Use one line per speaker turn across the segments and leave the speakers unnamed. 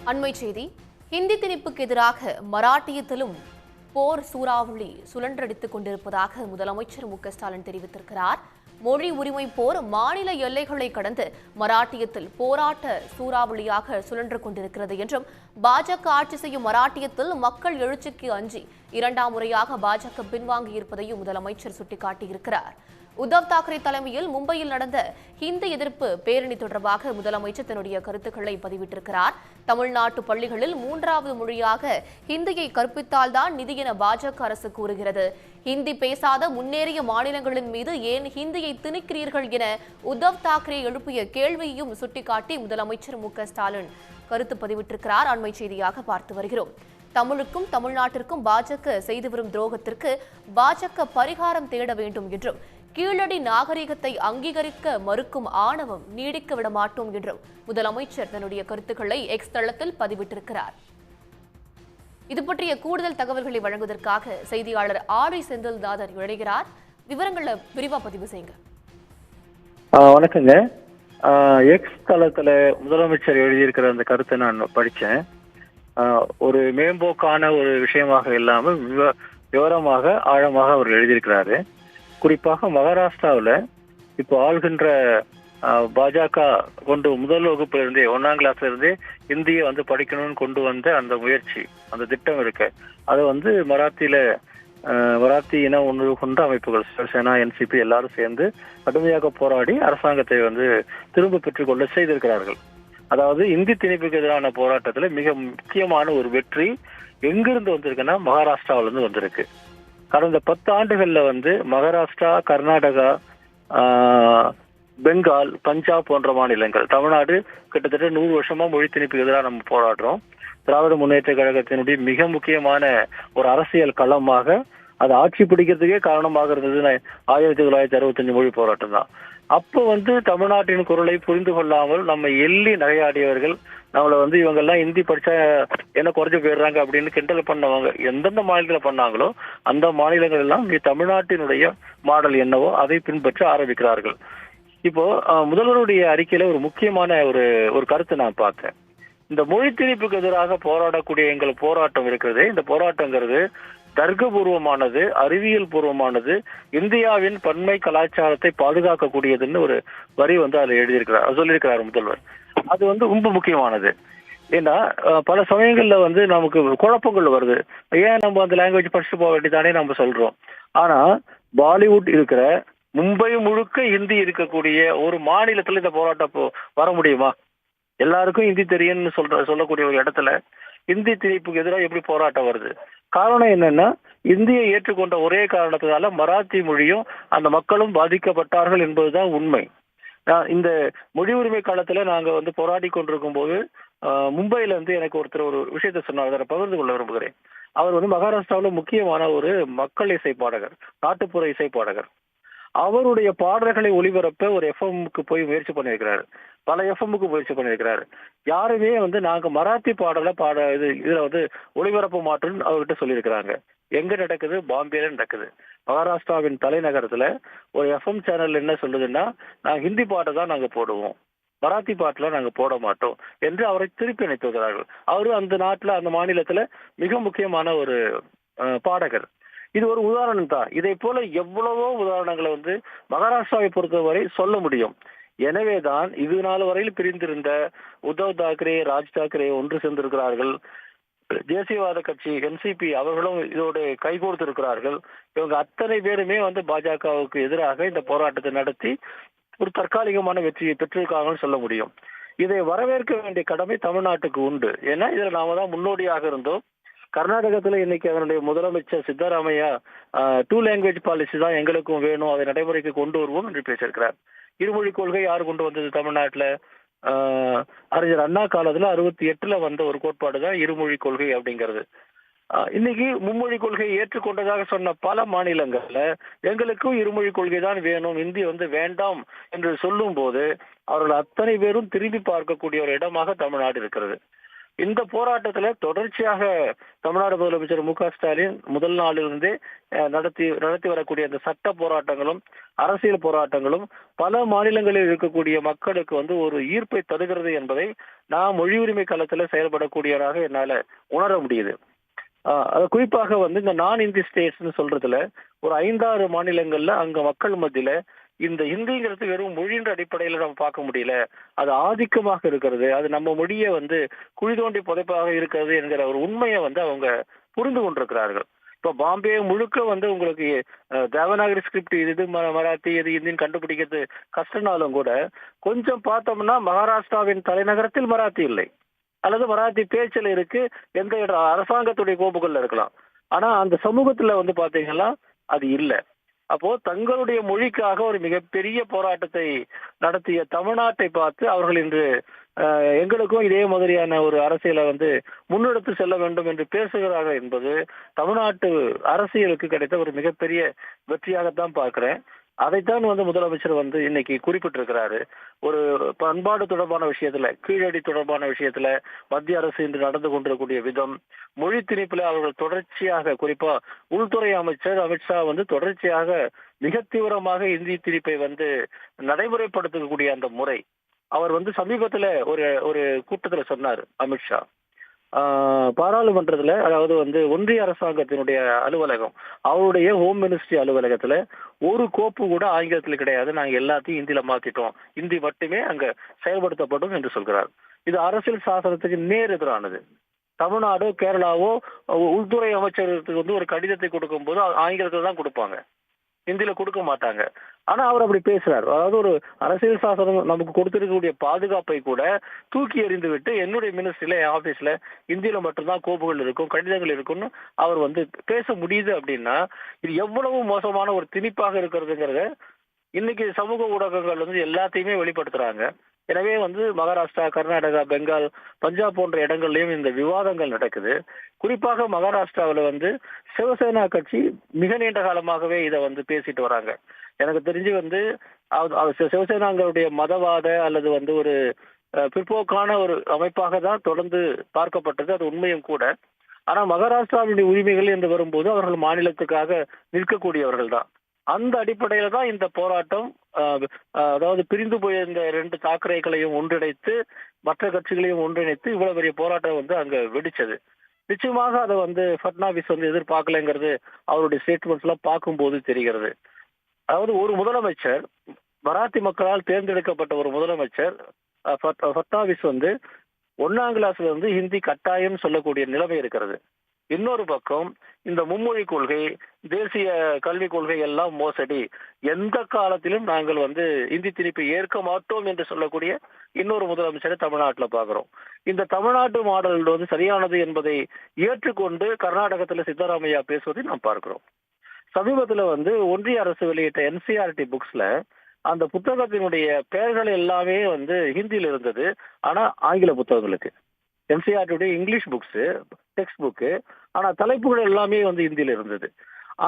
அண்மை செய்தி. ஹிந்தி திணிப்புக்கு எதிராக மராட்டியத்திலும் போர் சூறாவளி சுழன்றடித்துக் கொண்டிருப்பதாக முதலமைச்சர் மு.க.ஸ்டாலின் தெரிவித்திருக்கிறார். மொழி உரிமை போர் மாநில எல்லைகளை கடந்து மராட்டியத்தில் போராட்ட சூறாவளியாக சுழன்று கொண்டிருக்கிறது என்றும், பாஜக ஆட்சி செய்யும் மராட்டியத்தில் மக்கள் எழுச்சிக்கு அஞ்சி இரண்டாம் முறையாக பாஜக பின்வாங்கியிருப்பதையும் முதலமைச்சர் சுட்டிக்காட்டியிருக்கிறார். உத்தவ் தாக்கரே தலைமையில் மும்பையில் நடந்த ஹிந்தி எதிர்ப்பு பேரணி தொடர்பாக முதலமைச்சர் தன்னுடைய கருத்துக்களை பதிவிட்டிருக்கிறார். தமிழ்நாட்டு பள்ளிகளில் மூன்றாவது மொழியாக ஹிந்தியை கற்பித்தால்தான் நிதி என பாஜக அரசு கூறுகிறது. ஹிந்தி பேசாத முன்னேறிய மாநிலங்களின் மீது ஏன் ஹிந்தியை திணிக்கிறீர்கள் என உத்தவ் தாக்கரே எழுப்பிய கேள்வியையும் சுட்டிக்காட்டி முதலமைச்சர் மு.க.ஸ்டாலின் கருத்து பதிவிட்டிருக்கிறார். அண்மை செய்தியாக பார்த்து வருகிறோம். தமிழுக்கும் தமிழ்நாட்டிற்கும் பாஜக செய்து வரும் துரோகத்திற்கு பாஜக பரிகாரம் தேட வேண்டும் என்றும், கீழடி நாகரிகத்தை அங்கீகரிக்க மறுக்கும் ஆணவம் நீடிக்க விட மாட்டோம் என்றும் முதலமைச்சர் தன்னுடைய கருத்துக்களை எக்ஸ் தளத்தில் பதிவிட்டிருக்கிறார். இது பற்றிய கூடுதல் தகவல்களை வழங்குவதற்காக செய்தியாளர் ஆரி செந்தில்நாதன் இணைகிறார். விவரங்களை விரிவா பதிவு செய்யுங்க.
வணக்கங்க. எக்ஸ் தளத்துல முதலமைச்சர் எழுதியிருக்கிற அந்த கருத்தை நான் படிச்சேன். ஒரு மேம்போக்கான ஒரு விஷயமாக இல்லாமல் விவரமாக ஆழமாக அவர் எழுதியிருக்கிறாரு. குறிப்பாக மகாராஷ்டிராவில் இப்போ ஆள்கின்ற பாஜக கொண்டு முதல் வகுப்புல இருந்தே 1ஆம் கிளாஸ்ல இருந்தே இந்தியை படிக்கணும்னு கொண்டு வந்த அந்த முயற்சி, அந்த திட்டம் இருக்கு. அதை மராத்தி இன உணர்வு கொண்ட அமைப்புகள், சிவசேனா, என்சிபி எல்லாரும் சேர்ந்து கடுமையாக போராடி அரசாங்கத்தை திரும்ப பெற்றுக்கொள்ள செய்திருக்கிறார்கள். அதாவது இந்தி திணிப்புக்கு எதிரான போராட்டத்துல மிக முக்கியமான ஒரு வெற்றி எங்கிருந்து வந்திருக்குன்னா மகாராஷ்டிராவிலிருந்து வந்திருக்கு. கடந்த 10 ஆண்டுகள்ல மகாராஷ்டிரா, கர்நாடகா, பெங்கால், பஞ்சாப் போன்ற மாநிலங்கள், தமிழ்நாடு கிட்டத்தட்ட 100 வருஷமா மொழி திணிப்புக்கு எதிராக நம்ம போராடுறோம். திராவிட முன்னேற்ற கழகத்தினுடைய மிக முக்கியமான ஒரு அரசியல் களமாக அது ஆட்சி பிடிக்கிறதுக்கே காரணமாக இருந்தது 1965 மொழி போராட்டம் தான். அப்போ தமிழ்நாட்டின் குரலை புரிந்து கொள்ளாமல் நம்ம எள்ளி நகையாடியவர்கள், நம்மள இவங்க எல்லாம் ஹிந்தி படிச்சா என்ன குறைஞ்சு போயிடுறாங்க அப்படின்னு கிண்டல் பண்ணவங்க எந்தெந்த மாநிலத்தில் பண்ணாங்களோ அந்த மாநிலங்கள் எல்லாம் தமிழ்நாட்டினுடைய மாடல் என்னவோ அதை பின்பற்ற ஆரம்பிக்கிறார்கள். இப்போ முதல்வருடைய அறிக்கையில ஒரு முக்கியமான ஒரு கருத்தை நான் பார்த்தேன். இந்த மொழி திணிப்புக்கு எதிராக போராடக்கூடிய எங்கள் போராட்டம் இருக்கிறது, இந்த போராட்டங்கிறது தர்க்கபூர்வமானது, அறிவியல் பூர்வமானது, இந்தியாவின் பன்மை கலாச்சாரத்தை பாதுகாக்கக்கூடியதுன்னு ஒரு வரி அதில் எழுதியிருக்கிறார், சொல்லியிருக்கிறார் முதல்வர். அது ரொம்ப முக்கியமானது. ஏன்னா பல சமயங்கள்ல நமக்கு குழப்பங்கள் வருது. ஏன் நம்ம அந்த லாங்குவேஜ் படிச்சுட்டு போக வேண்டியதானே நம்ம சொல்றோம். ஆனா பாலிவுட் இருக்கிற மும்பை முழுக்க ஹிந்தி இருக்கக்கூடிய ஒரு மாநிலத்துல இந்த போராட்டம் வர முடியுமா? எல்லாருக்கும் ஹிந்தி தெரியும்னு சொல்லக்கூடிய ஒரு இடத்துல இந்தி திணிப்புக்கு எதிராக எப்படி போராட்டம் வருது? காரணம் என்னன்னா, இந்தியை ஏற்றுக்கொண்ட ஒரே காரணத்தினால மராத்தி மொழியும் அந்த மக்களும் பாதிக்கப்பட்டார்கள் என்பதுதான் உண்மை. இந்த மொழி உரிமை காலத்துல நாங்க போராடி கொண்டிருக்கும் போது மும்பையில எனக்கு ஒருத்தர் ஒரு விஷயத்த சொன்னார், அதை பகிர்ந்து கொள்ள விரும்புகிறேன். அவர் மகாராஷ்டிராவில் முக்கியமான ஒரு மக்கள் இசை பாடகர், நாட்டுப்புற இசை பாடகர். அவருடைய பாடல்களை ஒளிபரப்ப ஒரு எஃப்எம்க்கு போய் முயற்சி பண்ணியிருக்கிறாரு, பல எஃப்எம்க்கு முயற்சி பண்ணியிருக்கிறாரு. யாருமே நாங்க மராத்தி பாடலை இதுல ஒளிபரப்ப மாட்டோம்னு அவர்கிட்ட சொல்லியிருக்கிறாங்க. எங்க நடக்குது? பாம்பேல நடக்குது. மகாராஷ்டிராவின் தலைநகரத்துல ஒரு எஃப்எம் சேனல் என்ன சொல்லுதுன்னா, நாங்க ஹிந்தி பாட்டை தான் நாங்க போடுவோம், மராத்தி பாட்டுல நாங்க போட மாட்டோம் என்று அவரை திருப்பி அனுப்பி வருகிறார்கள். அவரு அந்த நாட்டுல, அந்த மாநிலத்துல மிக முக்கியமான ஒரு பாடகர். இது ஒரு உதாரணம் தான். இதை போல எவ்வளவோ உதாரணங்களை மகாராஷ்டிராவை பொறுத்தவரை சொல்ல முடியும். எனவேதான் இது நாள் வரையில் பிரிந்திருந்த உத்தவ் தாக்கரே, ராஜ் தாக்கரே ஒன்று சேர்ந்திருக்கிறார்கள். தேசியவாத கட்சி என்சிபி அவர்களும் இதோடு கைகோர்த்து இருக்கிறார்கள். இவங்க அத்தனை பேருமே பாஜகவுக்கு எதிராக இந்த போராட்டத்தை நடத்தி ஒரு தற்காலிகமான வெற்றியை பெற்றிருக்காங்கன்னு சொல்ல முடியும். இதை வரவேற்க வேண்டிய கடமை தமிழ்நாட்டுக்கு உண்டு. ஏன்னா இதுல நாம தான் முன்னோடியாக இருந்தோம். கர்நாடகத்துல இன்னைக்கு அதனுடைய முதலமைச்சர் சித்தராமையா 2 லாங்குவேஜ் பாலிசி தான் எங்களுக்கும் வேணும், அதை நடைமுறைக்கு கொண்டு வருவோம் என்று பேசியிருக்கிறார். இருமொழி கொள்கை யாரு கொண்டு வந்தது தமிழ்நாட்டுல? அறிஞர் அண்ணா காலத்துல 68ல வந்த ஒரு கோட்பாடு தான் இருமொழி கொள்கை அப்படிங்கிறது. இன்னைக்கு மும்மொழி கொள்கையை ஏற்றுக்கொண்டதாக சொன்ன பல மாநிலங்கள்ல எங்களுக்கும் இருமொழி கொள்கை தான் வேணும், இந்தி வேண்டாம் என்று சொல்லும் போது அவர்கள் அத்தனை பேரும் திரும்பி பார்க்கக்கூடிய ஒரு இடமாக தமிழ்நாடு இருக்கிறது. இந்த போராட்டத்துல தொடர்ச்சியாக தமிழ்நாடு முதலமைச்சர் மு.க. ஸ்டாலின் முதல் நாளிலிருந்தே நடத்தி வரக்கூடிய அந்த சட்ட போராட்டங்களும் அரசியல் போராட்டங்களும் பல மாநிலங்களில் இருக்கக்கூடிய மக்களுக்கு வந்து ஒரு ஈர்ப்பை தருகிறது என்பதை நான் மொழி உரிமை களத்துல செயல்படக்கூடியவராக என்னால உணர முடியுது. அது குறிப்பாக வந்து இந்த நான் இந்தி ஸ்டேட்ஸ்னு சொல்றதுல ஒரு 5-6 மாநிலங்கள்ல அங்க மக்கள் மத்தியில இந்த ஹிந்திங்கிறது வெறும் மொழின்ற அடிப்படையில நம்ம பார்க்க முடியல, அது ஆதிக்கமாக இருக்கிறது, அது நம்ம மொழியை வந்து குழி தோண்டி புதைப்பாக இருக்கிறது என்கிற ஒரு உண்மையை வந்து அவங்க புரிந்து கொண்டிருக்கிறார்கள். இப்போ பாம்பே முழுக்க வந்து உங்களுக்கு தேவநாகரி ஸ்கிரிப்ட் இது மராத்தி இது ஹிந்தின்னு கண்டுபிடிக்கிறது கஷ்டனாலும் கூட கொஞ்சம் பார்த்தோம்னா மகாராஷ்டிராவின் தலைநகரத்தில் மராத்தி இல்லை, அல்லது மராத்தி பேச்சில் இருக்கு, எந்த அரசாங்கத்துடைய கோப்புகள்ல இருக்கலாம். ஆனா அந்த சமூகத்துல வந்து பாத்தீங்கன்னா அது இல்லை. அப்போ தங்களுடைய மொழிக்காக ஒரு மிகப்பெரிய போராட்டத்தை நடத்திய தமிழ்நாட்டை பார்த்து அவர்கள் இன்று எங்களுக்கும் இதே மாதிரியான ஒரு அரசியலை வந்து முன்னெடுத்து செல்ல வேண்டும் என்று பேசுகிறார்கள் என்பது தமிழ்நாட்டு அரசியலுக்கு கிடைத்த ஒரு மிகப்பெரிய வெற்றியாகத்தான் பார்க்கிறேன். அதைத்தான் வந்து முதலமைச்சர் வந்து இன்னைக்கு குறிப்பிட்டிருக்கிறாரு. ஒரு பண்பாடு தொடர்பான விஷயத்துல, கீழடி தொடர்பான விஷயத்துல மத்திய அரசு இன்று நடந்து கொண்டிருக்கக்கூடிய விதம், மொழி திணிப்புல அவர்கள் தொடர்ச்சியாக, குறிப்பா உள்துறை அமைச்சர் அமித்ஷா வந்து தொடர்ச்சியாக மிக தீவிரமாக இந்தி திணிப்பை வந்து நடைமுறைப்படுத்தக்கூடிய அந்த முறை, அவர் வந்து சமீபத்துல ஒரு ஒரு கூட்டத்துல சொன்னார் அமித்ஷா. பாராளுமன்றத்துல, அதாவது வந்து ஒன்றிய அரசாங்கத்தினுடைய அலுவலகம், அவருடைய ஹோம் மினிஸ்ட்ரி அலுவலகத்துல ஒரு கோப்பு கூட ஆங்கிலத்தில் கிடையாது, நாங்க எல்லாத்தையும் இந்தியில மாத்திட்டோம், இந்தி மட்டுமே அங்க செயல்படுத்தப்படும் என்று சொல்கிறார். இது அரசியல் சாசனத்துக்கு நேர் எதிரானது. தமிழ்நாடோ கேரளாவோ உள்துறை அமைச்சருக்கு வந்து ஒரு கடிதத்தை கொடுக்கும் போது ஆங்கிலத்தில் தான் கொடுப்பாங்க, ஹிந்தியில கொடுக்க மாட்டாங்க. ஆனா அவர் அப்படி பேசுறாரு. அதாவது ஒரு அரசியல் சாசனம் நமக்கு கொடுத்திருக்கக்கூடிய பாதுகாப்பை கூட தூக்கி எறிந்து விட்டு என்னுடைய மினிஸ்ட்ரியில, என் ஆபீஸ்ல இந்தியில மட்டும்தான் கோப்புகள் இருக்கும், கடிதங்கள் இருக்கும்னு அவர் வந்து பேச முடியுது. அப்படின்னா இது எவ்வளவு மோசமான ஒரு திணிப்பாக இருக்கிறதுங்கிறத இன்னைக்கு சமூக ஊடகங்கள் வந்து எல்லாத்தையுமே வெளிப்படுத்துறாங்க. எனவே வந்து மகாராஷ்டிரா, கர்நாடகா, பெங்கால், பஞ்சாப் போன்ற இடங்கள்லயும் இந்த விவாதங்கள் நடக்குது. குறிப்பாக மகாராஷ்டிராவில் வந்து சிவசேனா கட்சி மிக நீண்ட காலமாகவே இதை வந்து பேசிட்டு வராங்க. எனக்கு தெரிஞ்சு வந்து சிவசேனாங்களுடைய மதவாத அல்லது வந்து ஒரு பிற்போக்கான ஒரு அமைப்பாக தான் தொடர்ந்து பார்க்கப்பட்டது, அது உண்மையும் கூட. ஆனா மகாராஷ்டிராவுடைய உரிமைகள் என்று வரும்போது அவர்கள் மாநிலத்துக்காக நிற்கக்கூடியவர்கள் தான். அந்த அடிப்படையில தான் இந்த போராட்டம், அதாவது பிரிந்து போயிருந்த 2 தாக்கரேக்களையும் ஒன்றிணைத்து, மற்ற கட்சிகளையும் ஒன்றிணைத்து இவ்வளவு பெரிய போராட்டம் வந்து அங்க வெடிச்சது. நிச்சயமாக அதை வந்து பட்னாவிஸ் வந்து எதிர்பார்க்கலைங்கிறது அவருடைய ஸ்டேட்மெண்ட்ஸ் எல்லாம் பார்க்கும்போது தெரிகிறது. அதாவது ஒரு முதலமைச்சர், மராத்தி மக்களால் தேர்ந்தெடுக்கப்பட்ட ஒரு முதலமைச்சர் பட்னாவிஸ் வந்து 1ஆம் கிளாஸ்ல இருந்து ஹிந்தி கட்டாயம் சொல்லக்கூடிய நிலைமை இருக்கிறது. இன்னொரு பக்கம் இந்த மும்மொழி கொள்கை, தேசிய கல்விக் கொள்கை எல்லாம் மோசடி, எந்த காலத்திலும் நாங்கள் வந்து இந்தி திணிப்பை ஏற்க மாட்டோம் என்று சொல்லக்கூடிய இன்னொரு முதலமைச்சரை தமிழ்நாட்டில் பார்க்கிறோம். இந்த தமிழ்நாட்டு மாடல் வந்து சரியானது என்பதை ஏற்றுக்கொண்டு கர்நாடகத்தில் சித்தராமையா பேசுவதை நாம் பார்க்கிறோம். சமீபத்துல வந்து ஒன்றிய அரசு வெளியிட்ட NCERT புக்ஸ்ல அந்த புத்தகத்தினுடைய பெயர்கள் எல்லாமே வந்து ஹிந்தியில் இருந்தது, ஆனா ஆங்கில புத்தகங்களுக்கு. NCERT English books, text book, ஆனா தலைப்புகள் எல்லாமே வந்து ஹிந்தியில இருந்தது.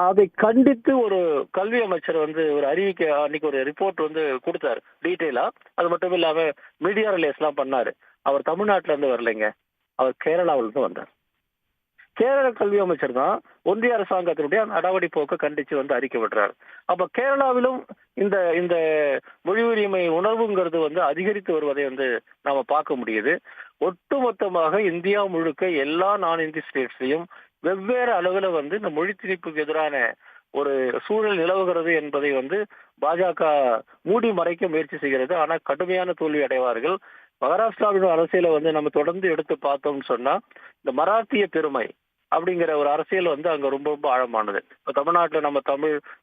அதை கண்டித்து ஒரு கல்வி அமைச்சர் வந்து ஒரு அறிவிக்கை, அன்னைக்கு ஒரு ரிப்போர்ட் வந்து கொடுத்தாரு டீட்டெயிலா. அது மட்டும் இல்லாம மீடியா ரிலேஸ் எல்லாம் பண்ணாரு. அவர் தமிழ்நாட்டில இருந்து வரலைங்க, அவர் கேரளாவில இருந்து வந்தார். கேரள கல்வி அமைச்சர் தான் ஒன்றிய அரசாங்கத்தினுடைய நடவடி போக்க கண்டிச்சு வந்து அறிக்கை விடுறாரு. அப்ப கேரளாவிலும் இந்த இந்த மொழி உரிமை உணர்வுங்கிறது வந்து அதிகரித்து வருவதை வந்து நாம பார்க்க முடியுது. ஒட்டுமொத்தமாக இந்தியா முழுக்க எல்லா நான் இந்தி ஸ்டேட்ஸ்லயும் வெவ்வேறு அளவுல வந்து இந்த மொழி திணிப்புக்கு எதிரான ஒரு சூழல் நிலவுகிறது என்பதை வந்து பாஜக மூடி மறைக்க முயற்சி செய்கிறது. ஆனா கடுமையான தோல்வி அடைவார்கள். மகாராஷ்டிராவின் அரசியலை வந்து நம்ம தொடர்ந்து எடுத்து பார்த்தோம்னு சொன்னா, இந்த மராத்திய பெருமை அப்படிங்கிற ஒரு அரசியல் வந்து அங்க ரொம்ப ரொம்ப ஆழமானது. இப்போ தமிழ்நாட்டில் நம்ம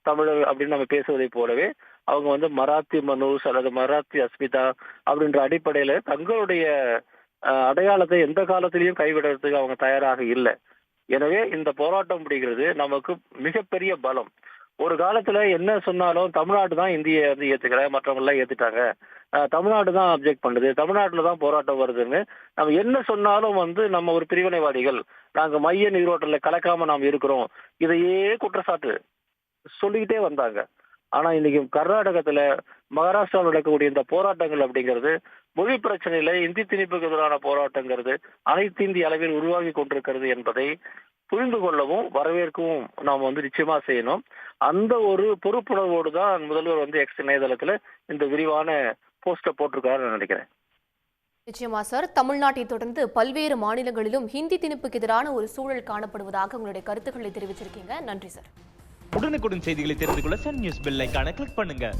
தமிழர் அப்படின்னு நம்ம பேசுவதை போலவே அவங்க வந்து மராத்தி மனூஸ் அல்லது மராத்தி அஸ்மிதா அப்படின்ற அடிப்படையில தங்களுடைய அடையாளத்தை எந்த காலத்திலையும் கைவிடுறதுக்கு அவங்க தயாராக இல்லை. எனவே இந்த போராட்டம் அப்படிங்கிறது நமக்கு மிகப்பெரிய பலம். ஒரு காலத்துல என்ன சொன்னாலும் தமிழ்நாடு தான் இந்தியை வந்து ஏத்துக்கல, மற்றவங்க எல்லாம் ஏத்துட்டாங்க, தமிழ்நாடு தான் அப்ஜெக்ட் பண்ணுது, தமிழ்நாட்டுல தான் போராட்டம் வருதுன்னு நம்ம என்ன சொன்னாலும் வந்து நம்ம ஒரு பிரிவினைவாதிகள், நாங்க மைய நீரோட்டல கலக்காம நாம் இருக்கிறோம், இதையே குற்றச்சாட்டு சொல்லிக்கிட்டே வந்தாங்க. ஆனா இன்னைக்கு கர்நாடகத்துல, மகாராஷ்டிராவில் நடக்கக்கூடிய இந்த போராட்டங்கள் அப்படிங்கிறது மொழி பிரச்சனையில இந்தி திணிப்புக்கு எதிரான போராட்டங்கிறது அனைத்து இந்திய அளவில் உருவாகி கொண்டிருக்கிறது என்பதை புரிந்து கொள்ளவும் வரவேற்கவும் நாம் நிச்சயமா செய்யணும். அந்த ஒரு பொறுப்புணர்வோடு தான் முதல்வர் எக்ஸ் இணையதளத்துல இந்த விரிவான போஸ்ட போட்டிருக்காருன்னு நினைக்கிறேன்.
நிச்சயமா சார். தமிழ்நாட்டை தொடர்ந்து பல்வேறு மாநிலங்களிலும் ஹிந்தி திணிப்புக்கு எதிரான ஒரு சூழல் காணப்படுவதாக உங்களுடைய கருத்துக்களை தெரிவிச்சிருக்கீங்க. நன்றி சார்.
உடனுக்குடன் செய்திகளை தெரிந்து கொள்ள சன் நியூஸ் பெல் ஐகானை கிளிக் பண்ணுங்க.